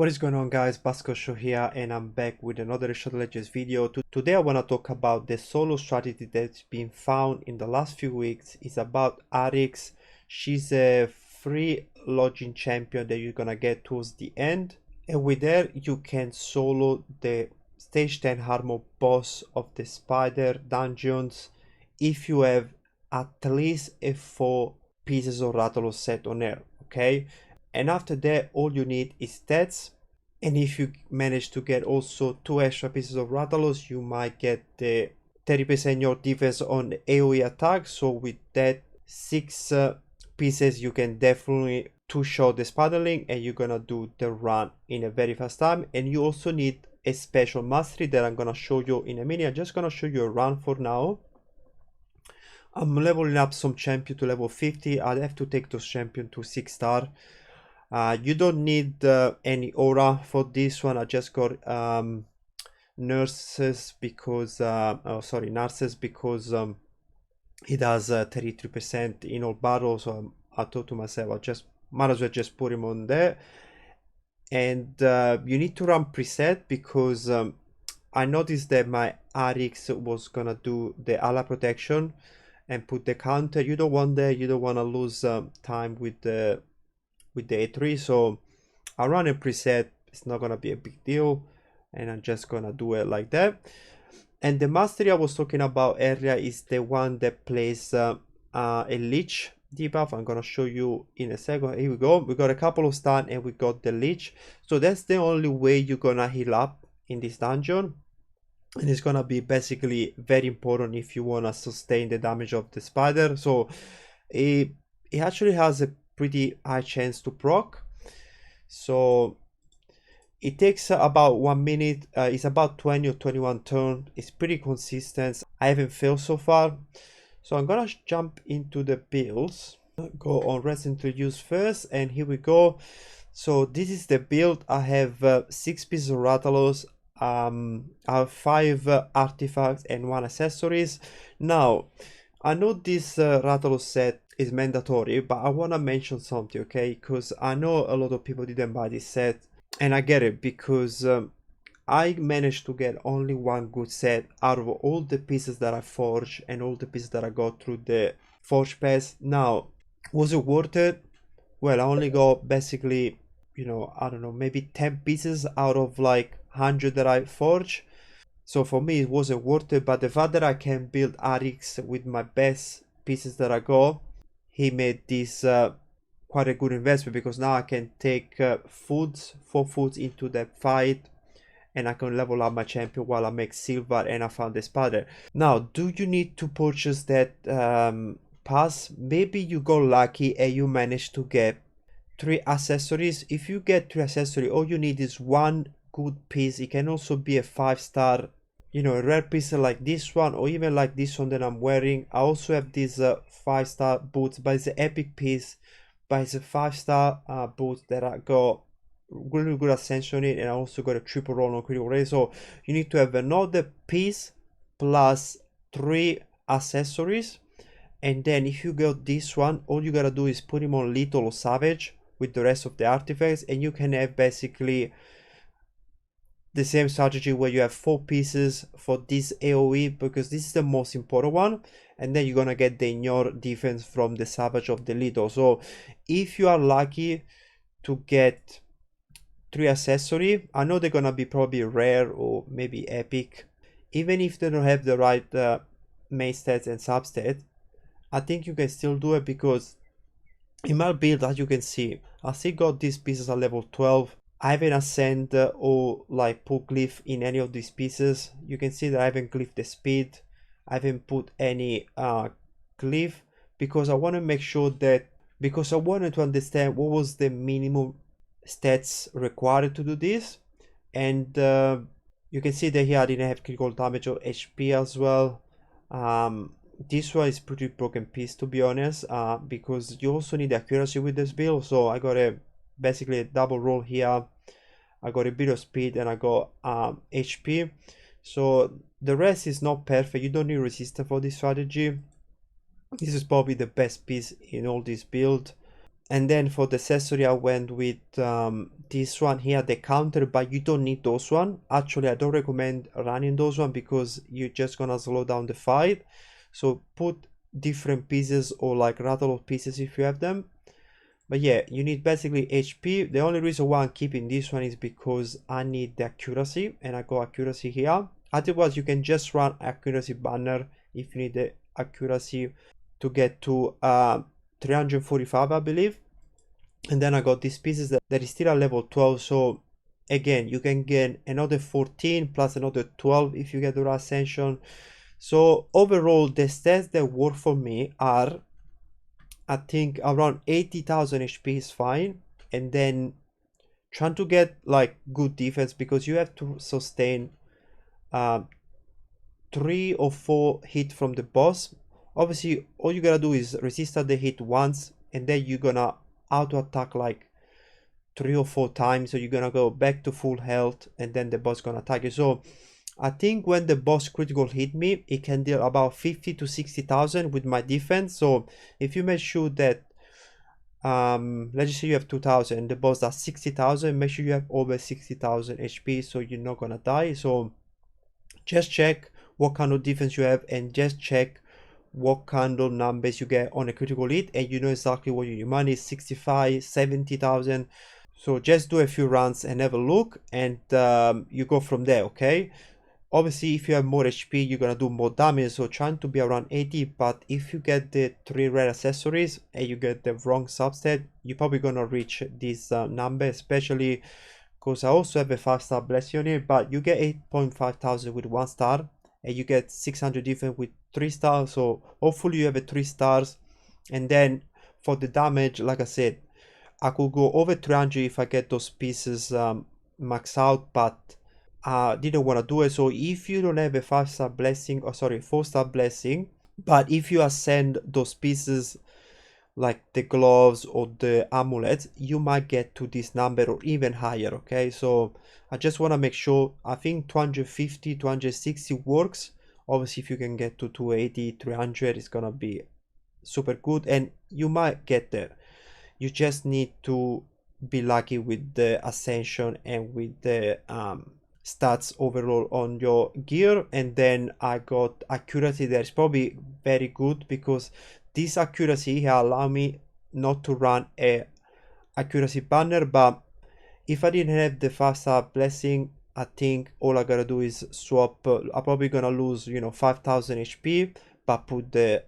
What is going on, guys? Basco Show here, and I'm back with another Shadow Legends video. Today I want to talk about the solo strategy that's been found in the last few weeks. It's about Arix. She's a free lodging champion that you're gonna get towards the end, and with her you can solo the stage 10 armor boss of the spider dungeons if you have at least a 4 pieces of Rathalos set on her, okay? And after that, all you need is stats. And if you manage to get also 2 extra pieces of Rathalos, you might get the 30% your defense on AoE attack. So with that 6 pieces, you can definitely two-shot the Spiderling, and you're gonna do the run in a very fast time. And you also need a special mastery that I'm gonna show you in a minute. I'm just gonna show you a run for now. I'm leveling up some champion to level 50. I'll have to take those champion to 6 star. You don't need any aura for this one. I just got nurses because nurses because it has 33% in all battles. So I thought to myself, I just might as well just put him on there. And you need to run preset because I noticed that my Arix was gonna do the ally protection and put the counter. You don't want that. You don't want to lose time with the A3, so I run a preset. It's not gonna be a big deal, and I'm just gonna do it like that. And the mastery I was talking about earlier is the one that plays a leech debuff. I'm gonna show you in a second. Here we go. We got a couple of stun and we got the leech. So that's the only way you're gonna heal up in this dungeon, and it's gonna be basically very important if you wanna sustain the damage of the spider. So it actually has a pretty high chance to proc. So it takes about 1 minute. It's about 20 or 21 turns. It's pretty consistent. I haven't failed so far. So I'm gonna jump into the builds. Go on Resident Use first, and here we go. So this is the build. I have 6 pieces of Rathalos. I have 5 artifacts and 1 accessories. Now, I know this Rathalos set is mandatory, but I want to mention something, okay? Because I know a lot of people didn't buy this set, and I get it because I managed to get only 1 good set out of all the pieces that I forged and all the pieces that I got through the Forge Pass. Now, was it worth it? Well, I only got basically, you know, I don't know, maybe 10 pieces out of like 100 that I forged. So for me, it wasn't worth it. But the fact that I can build Arix with my best pieces that I got, he made this quite a good investment, because now I can take 4 foods into that fight, and I can level up my champion while I make silver and I found the spider. Now, do you need to purchase that pass? Maybe you got lucky and you managed to get 3 accessories. If you get 3 accessories, all you need is 1 good piece. It can also be a 5-star, you know, a rare piece like this one, or even like this one that I'm wearing. I also have these 5-star boots, but it's an epic piece, but it's a 5-star boot that I got really good ascension in, and I also got a triple roll on critical rate. So you need to have another piece plus 3 accessories, and then if you got this one, all you gotta do is put him on lethal or savage with the rest of the artifacts, and you can have basically the same strategy where you have 4 pieces for this AoE, because this is the most important one, and then you're gonna get the ignore defense from the savage of the lethal. So if you are lucky to get 3 accessory, I know they're gonna be probably rare or maybe epic. Even if they don't have the right main stats and substat, I think you can still do it, because in my build, as you can see, I still got these pieces at level 12. I haven't ascend or like put glyph in any of these pieces. You can see that I haven't glyphed the speed. I haven't put any glyph, because I want to make sure that, because I wanted to understand what was the minimum stats required to do this. And you can see that here I didn't have critical damage or HP as well. This one is pretty broken piece, to be honest, because you also need accuracy with this build. So I got basically a double roll here. I got a bit of speed and I got HP. So the rest is not perfect. You don't need resistance for this strategy. This is probably the best piece in all this build. And then for the accessory, I went with this one here, the counter, but you don't need those one. Actually, I don't recommend running those one because you're just gonna slow down the fight. So put different pieces or like rattle of pieces if you have them. But yeah, you need basically HP. The only reason why I'm keeping this one is because I need the accuracy, and I got accuracy here. Otherwise, you can just run accuracy banner if you need the accuracy to get to 345, I believe. And then I got these pieces that is still at level 12. So again, you can get another 14 plus another 12 if you get the ascension. So overall, the stats that work for me are, I think around 80,000 HP is fine, and then trying to get like good defense because you have to sustain uh, 3 or 4 hit from the boss. Obviously, all you gotta do is resist the hit once, and then you're gonna auto attack like 3 or 4 times. So you're gonna go back to full health, and then the boss gonna attack you. So I think when the boss critical hit me, it can deal about 50 to 60,000 with my defense. So if you make sure that let's just say you have 2,000 and the boss does 60,000, make sure you have over 60,000 HP so you're not gonna die. So just check what kind of defense you have, and just check what kind of numbers you get on a critical hit, and you know exactly what your money is, 65, 70,000. So just do a few runs and have a look, and you go from there. Okay, obviously if you have more HP you're gonna do more damage, so trying to be around 80. But if you get the 3 rare accessories and you get the wrong subset, you're probably gonna reach this number, especially because I also have a 5-star blessing on it. But you get 8.5 thousand with 1 star, and you get 600 defense with 3 stars. So hopefully you have a 3 stars. And then for the damage, like I said, I could go over 300 if I get those pieces max out, but didn't want to do it. So if you don't have a 5-star blessing, or sorry, 4-star blessing, but if you ascend those pieces like the gloves or the amulets, you might get to this number or even higher. Okay, so I just want to make sure. I think 250, 260 works. Obviously if you can get to 280, 300, it's gonna be super good, and you might get there. You just need to be lucky with the ascension and with the stats overall on your gear. And then I got accuracy that is probably very good because this accuracy here allow me not to run a accuracy banner. But if I didn't have the 5-star blessing, I think all I gotta do is swap. I'm probably gonna lose 5,000 HP, but put the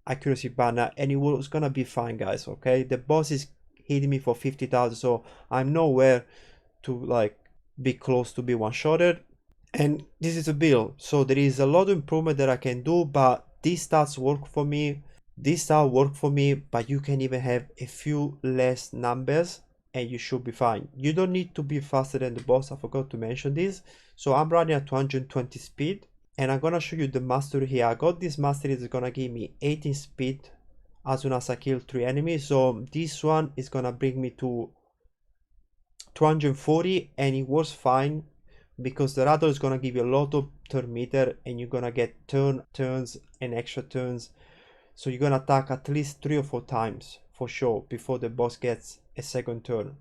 accuracy banner and it was gonna be fine, guys. Okay, the boss is hitting me for 50,000, so I'm nowhere to like be close to be one-shotted. And this is a build, so there is a lot of improvement that I can do, but these stats work for me. This style work for me, but you can even have a few less numbers and you should be fine. You don't need to be faster than the boss. I forgot to mention this. So I'm running at 220 speed, and I'm gonna show you the mastery here. I got this mastery is gonna give me 18 speed as soon as I kill 3 enemies. So this one is gonna bring me to 240, and it was fine because the rattle is gonna give you a lot of turn meter, and you're gonna get turns and extra turns. So you're gonna attack at least 3 or 4 times for sure before the boss gets a second turn.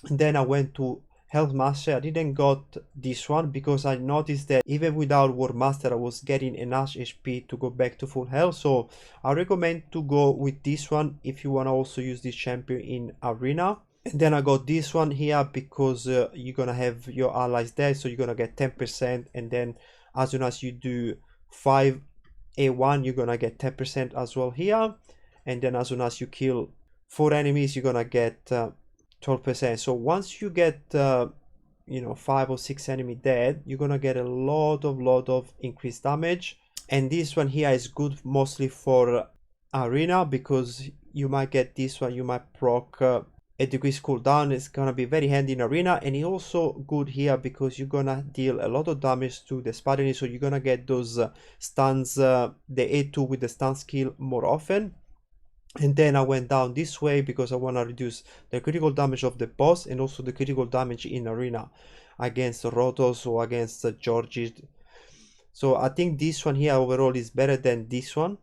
And then I went to Health Master. I didn't got this one because I noticed that even without War Master I was getting enough HP to go back to full health. So I recommend to go with this one if you wanna also use this champion in arena. And then I got this one here because you're gonna have your allies there, so you're gonna get 10%, and then as soon as you do 5A1 you're gonna get 10% as well here, and then as soon as you kill 4 enemies you're gonna get 12%. So once you get 5 or 6 enemy dead, you're gonna get a lot of increased damage. And this one here is good mostly for arena because you might get this one, you might proc a decreased cooldown. Is gonna be very handy in arena, and it's also good here because you're gonna deal a lot of damage to the Spartan, so you're gonna get those stuns, the A2 with the stun skill more often. And then I went down this way because I want to reduce the critical damage of the boss and also the critical damage in arena against Rotos or against Georgie. So I think this one here overall is better than this one.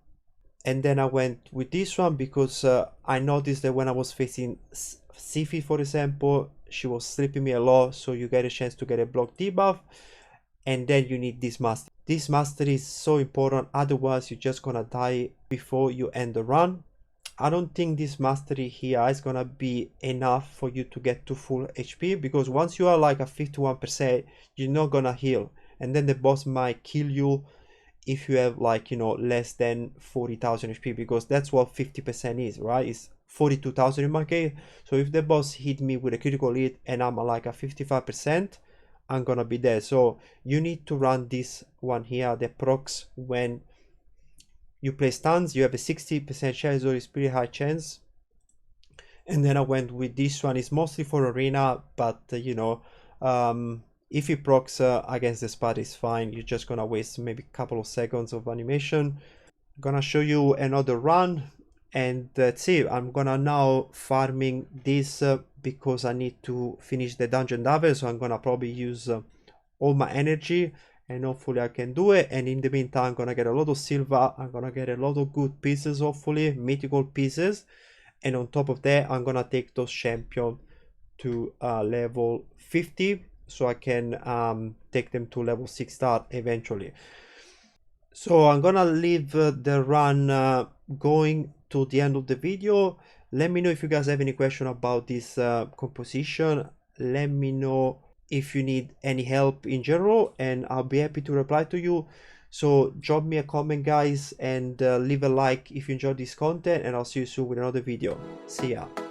And then I went with this one because I noticed that when I was facing Sifi, for example, she was sleeping me a lot, so you get a chance to get a block debuff. And then you need this master. This master is so important, otherwise you're just gonna die before you end the run. I don't think this mastery here is gonna be enough for you to get to full HP, because once you are like a 51%, you're not gonna heal, and then the boss might kill you if you have, like, you know, less than 40,000 HP, because that's what 50% is, right? It's 42,000 in my case. So if the boss hit me with a critical hit and I'm like a 55%, I'm gonna be dead. So you need to run this one here, the procs. When you play stuns, you have a 60% chance, so it's pretty high chance. And then I went with this one. It's mostly for arena, but you know, if it procs against the spot, is fine. You're just gonna waste maybe a couple of seconds of animation. I'm gonna show you another run, and that's it. I'm gonna now farming this because I need to finish the dungeon level, so I'm gonna probably use all my energy, and hopefully I can do it. And in the meantime, I'm gonna get a lot of silver, I'm gonna get a lot of good pieces, hopefully mythical pieces, and on top of that I'm gonna take those champion to level 50, so I can take them to level 6 star eventually. So I'm gonna leave the run going to the end of the video. Let me know if you guys have any question about this composition. Let me know if you need any help in general, and I'll be happy to reply to you. So drop me a comment, guys, and leave a like if you enjoyed this content, and I'll see you soon with another video. See ya.